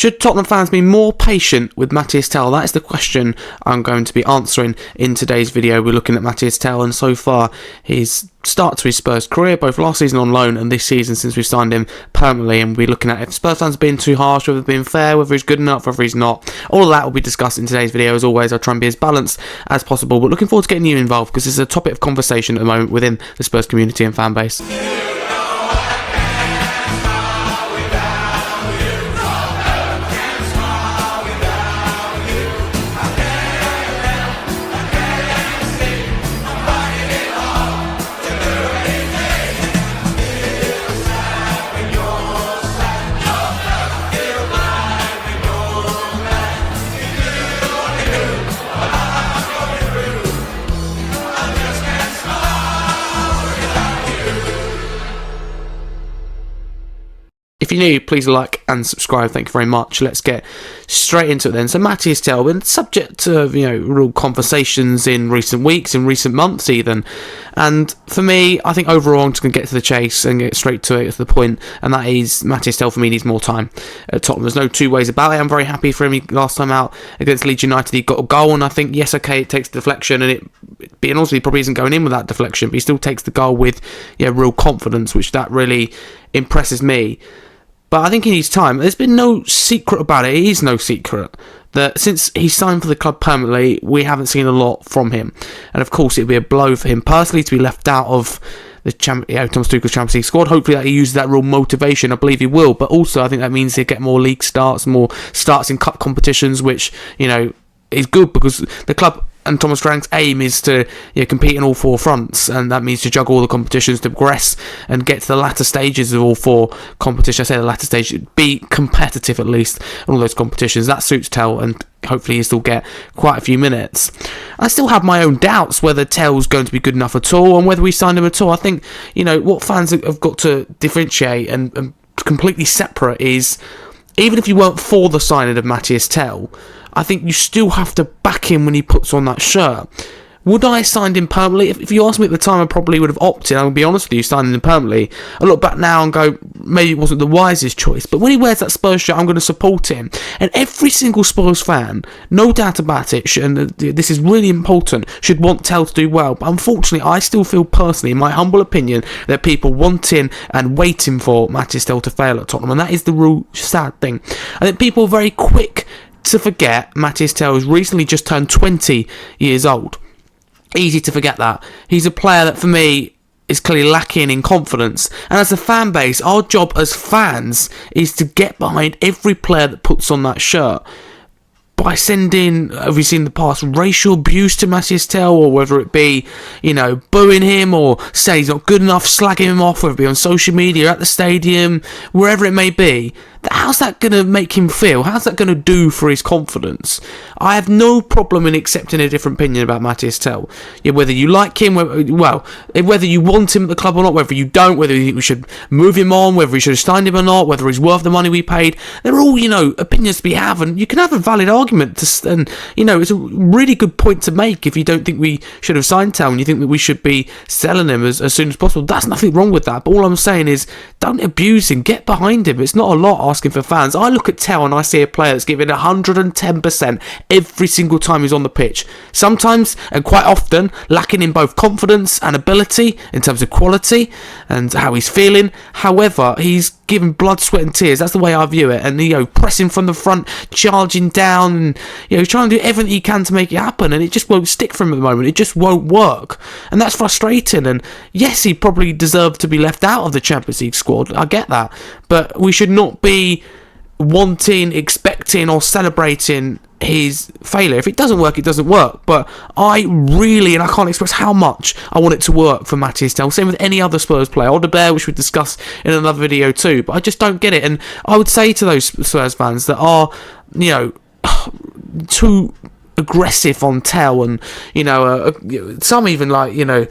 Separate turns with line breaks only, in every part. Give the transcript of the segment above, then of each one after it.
Should Tottenham fans be more patient with Matthias Tel? That is the question I'm going to be answering in today's video. We're looking at Matthias Tel, and so far his start to his Spurs career, both last season on loan and this season since we've signed him permanently, and we're looking at if Spurs fans have been too harsh, whether they've been fair, whether he's good enough, whether he's not. All of that will be discussed in today's video. As always, I'll try and be as balanced as possible, but looking forward to getting you involved because it's a topic of conversation at the moment within the Spurs community and fan base. If you're new, please like and subscribe. Thank you very much. Let's get straight into it then. So Matthias Tel, been subject to real conversations in recent weeks, in recent months even. And for me, I think overall I'm just going to get to the chase and get straight to it, to the point. And that is Matthias Tel for me needs more time at Tottenham. There's no two ways about it. I'm very happy for him. Last time out against Leeds United, he got a goal, and I think yes, okay, it takes deflection, and it being honest, he probably isn't going in with that deflection, but he still takes the goal with real confidence, which that really impresses me. But I think he needs time. There's been no secret about it. It is no secret that since he signed for the club permanently, we haven't seen a lot from him. And of course, it would be a blow for him personally to be left out of the Thomas Tuchel's Champions League squad. Hopefully that he uses that real motivation. I believe he will. But also, I think that means he'll get more league starts, more starts in cup competitions, which, is good because the club and Thomas Frank's aim is to compete in all four fronts, and that means to juggle all the competitions, to progress and get to the latter stages of all four competitions. I say the latter stage, be competitive at least in all those competitions. That suits Tel, and hopefully he'll still get quite a few minutes. I still have my own doubts whether Tel's going to be good enough at all, and whether we signed him at all. I think what fans have got to differentiate and completely separate is, even if you weren't for the signing of Matthias Tel, I think you still have to back him when he puts on that shirt. Would I have signed him permanently? If you asked me at the time, I probably would have opted. I'll be honest with you, signing him permanently. I look back now and go, maybe it wasn't the wisest choice. But when he wears that Spurs shirt, I'm going to support him. And every single Spurs fan, no doubt about it, and this is really important, should want Tel to do well. But unfortunately, I still feel personally, in my humble opinion, that people wanting and waiting for Matthias Tel to fail at Tottenham. And that is the real sad thing. I think people are very quick to forget Matthias Tel has recently just turned 20 years old. Easy to forget that. He's a player that for me is clearly lacking in confidence, and as a fan base, our job as fans is to get behind every player that puts on that shirt. By sending, have we seen in the past, racial abuse to Matthias Tel, or whether it be, booing him, or say he's not good enough, slagging him off, whether it be on social media, at the stadium, wherever it may be, how's that going to make him feel? How's that going to do for his confidence? I have no problem in accepting a different opinion about Matthias Tel. Whether you like him, whether you want him at the club or not, whether you don't, whether you think we should move him on, whether we should have signed him or not, whether he's worth the money we paid, they're all, opinions to be had, and you can have a valid argument and it's a really good point to make if you don't think we should have signed Tel and you think that we should be selling him as soon as possible. That's nothing wrong with that, but all I'm saying is don't abuse him, get behind him. It's not a lot asking for fans. I look at Tel and I see a player that's giving 110% every single time he's on the pitch. Sometimes, and quite often, lacking in both confidence and ability in terms of quality and how he's feeling. However, he's giving blood, sweat and tears. That's the way I view it. And, pressing from the front, charging down, and, trying to do everything he can to make it happen. And it just won't stick for him at the moment. It just won't work. And that's frustrating. And yes, he probably deserved to be left out of the Champions League squad. I get that. But we should not be wanting, expecting or celebrating his failure. If it doesn't work, it doesn't work. But I really, and I can't express how much I want it to work for Matthias Tel. Same with any other Spurs player. Odegaard, which we discuss in another video too. But I just don't get it. And I would say to those Spurs fans that are, too aggressive on Tel and, some even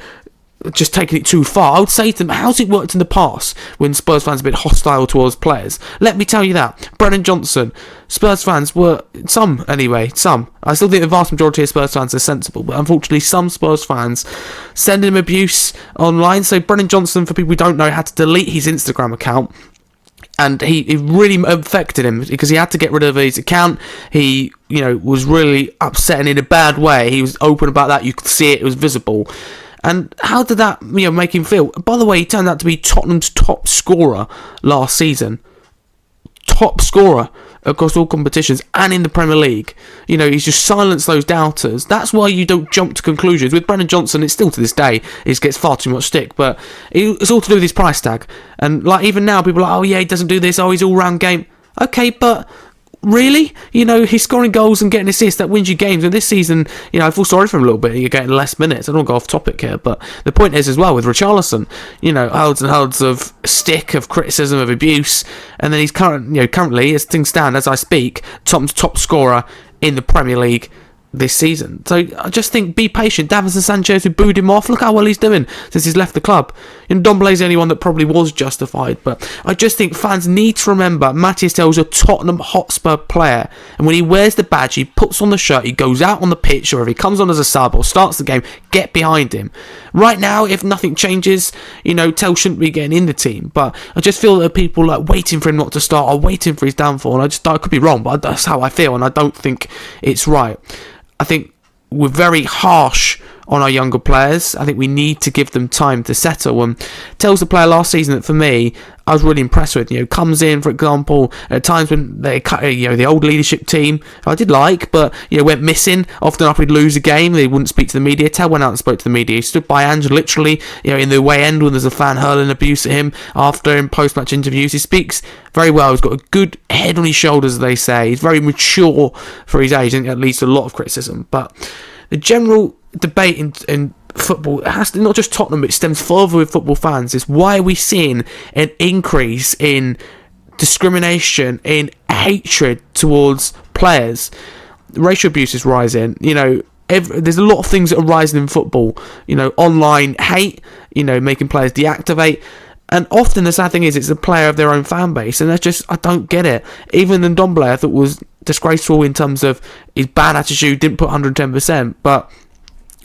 just taking it too far, I would say to them, how's it worked in the past when Spurs fans have been hostile towards players? Let me tell you that. Brennan Johnson, Spurs fans were, some anyway, some. I still think the vast majority of Spurs fans are sensible, but unfortunately some Spurs fans send him abuse online. So Brennan Johnson, for people who don't know, had to delete his Instagram account And he really affected him because he had to get rid of his account. He, was really upset and in a bad way. He was open about that. You could see it was visible. And how did that, make him feel? By the way, he turned out to be Tottenham's top scorer last season. Top scorer across all competitions and in the Premier League. He's just silenced those doubters. That's why you don't jump to conclusions. With Brennan Johnson, it's still to this day, he gets far too much stick, but it's all to do with his price tag. And even now, people are like, oh yeah, he doesn't do this, oh, he's all-round game. Okay, but really? He's scoring goals and getting assists that wins you games. And this season, I feel sorry for him a little bit. You're getting less minutes. I don't want to go off topic here, but the point is as well with Richarlison, loads and loads of stick, of criticism, of abuse, and then he's currently, as things stand, as I speak, Tottenham's top scorer in the Premier League this season. So I just think, be patient. Davinson Sanchez, who booed him off, look how well he's doing since he's left the club. Ndombele's the only one that probably was justified, but I just think fans need to remember Matthias Tell's a Tottenham Hotspur player, and when he wears the badge, he puts on the shirt, he goes out on the pitch, or if he comes on as a sub or starts the game, get behind him. Right now, if nothing changes, Tell shouldn't be getting in the team, but I just feel that people waiting for him not to start or waiting for his downfall, and I could be wrong, but that's how I feel, and I don't think it's right. I think we're very harsh on our younger players. I think we need to give them time to settle. And Tell's the player last season that, for me, I was really impressed with. Comes in, for example, at times when they cut, the old leadership team, I did like, but, went missing. Often after we'd lose a game, they wouldn't speak to the media. Tell went out and spoke to the media. He stood by Angel, literally, in the away end when there's a fan hurling abuse at him after in post-match interviews. He speaks very well. He's got a good head on his shoulders, as they say. He's very mature for his age, and at least a lot of criticism. But the general debate in football, it has to, not just Tottenham, it stems further with football fans, is why are we seeing an increase in discrimination, in hatred towards players? Racial abuse is rising. There's a lot of things that are rising in football. Online hate, making players deactivate. And often the sad thing is, it's a player of their own fan base, and that's just, I don't get it. Even Ndombele, I thought, was disgraceful in terms of his bad attitude, didn't put 110%, but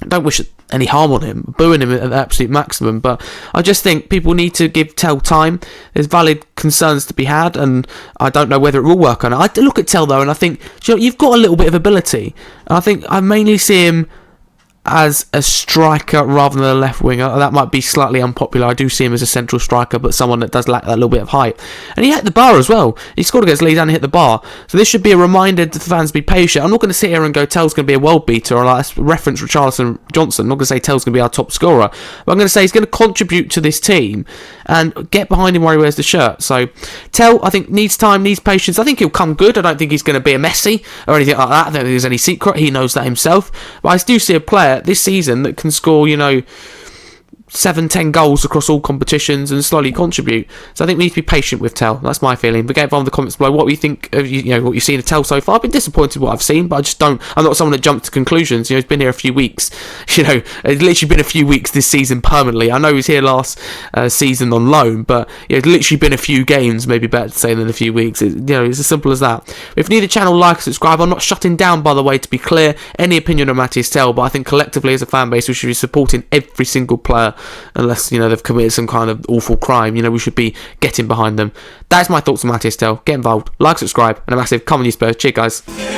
I don't wish any harm on him, booing him at the absolute maximum, but I just think people need to give Tell time. There's valid concerns to be had, and I don't know whether it will work or not. I look at Tell, though, and I think, you've got a little bit of ability, and I think I mainly see him as a striker rather than a left winger. That might be slightly unpopular. I do see him as a central striker, but someone that does lack that little bit of height. And he hit the bar as well. He scored against Leeds and hit the bar. So this should be a reminder to fans to be patient. I'm not going to sit here and go, Tell's going to be a world beater, or reference Richarlison Johnson. I'm not going to say Tell's going to be our top scorer, but I'm going to say he's going to contribute to this team and get behind him where he wears the shirt. So Tell, I think, needs time, needs patience. I think he'll come good. I don't think he's going to be a Messi or anything like that. I don't think there's any secret. He knows that himself. But I do see a player this season that can score, 7-10 goals across all competitions and slowly contribute. So I think we need to be patient with Tell. That's my feeling. But get involved in the comments below. What do you think of what you've seen of Tell so far? I've been disappointed with what I've seen, but I'm not someone that jumps to conclusions. He's been here a few weeks. It's literally been a few weeks this season permanently. I know he was here last season on loan, but it's literally been a few games, maybe better to say, than a few weeks. It's as simple as that. If you need a channel, like, subscribe. I'm not shutting down, by the way, to be clear, any opinion on Matthias Tell, but I think collectively as a fan base we should be supporting every single player, unless they've committed some kind of awful crime. We should be getting behind them. That's my thoughts on Matthias Tell. Get involved, like, subscribe, and a massive come on you Spurs. Cheers, guys.